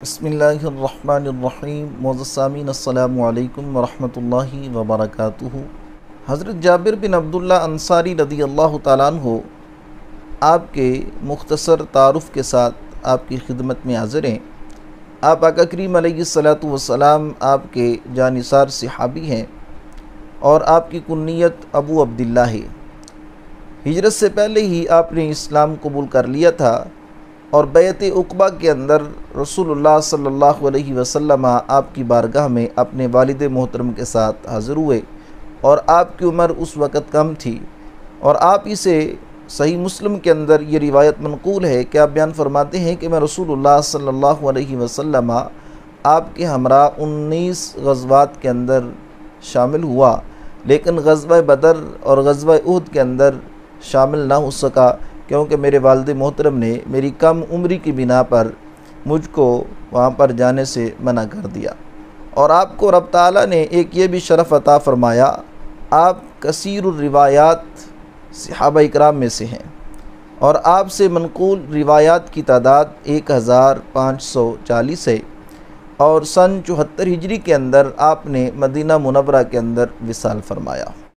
बिस्मिल्लाहिर्रहमानिर्रहीम। मोअज़्ज़ज़ सामीन अस्सलामु अलैकुम वरहमतुल्लाहि वबरकातुहू। हज़रत जाबिर बिन अब्दुल्लाह अंसारी रज़ियल्लाहु ताला अन्हु आपके मुख्तसर तारुफ़ के साथ आपकी खिदमत में हाज़िर हैं। आप आका करीम अलैहिस्सलातु वस्सलाम आपके जानिसार सहाबी हैं और आपकी कुन्नियत अबू अब्दिल्ला है। हिजरत से पहले ही आपने इस्लाम कबूल कर लिया था और बैत उक़बा के अंदर रसूलुल्लाह सल्लल्लाहु अलैहि वसल्लम आपकी बारगाह में अपने वालिद मोहतरम के साथ हाज़िर हुए और आपकी उम्र उस वक़्त कम थी। और आप इसे सही मुस्लिम के अंदर ये रिवायत मनक़ूल है कि आप बयान फरमाते हैं कि मैं रसूलुल्लाह सल्लल्लाहु अलैहि वसल्लम आपके हमरा 19 ग़ज़वात के अंदर शामिल हुआ, लेकिन ग़ज़वा बदर और ग़ज़वा उहद के अंदर शामिल ना हो सका क्योंकि मेरे वालिद मोहतरम ने मेरी कम उम्री की बिना पर मुझको वहाँ पर जाने से मना कर दिया। और आपको रब ताला ने एक ये भी शरफ़ अता फ़रमाया, आप कसीरुर रिवायात सहाबा इकराम में से हैं और आपसे मनक़ूल रिवायात की तादाद 1540 है। और सन 74 हिजरी के अंदर आपने मदीना मुनव्वरा के अंदर विसाल फ़रमाया।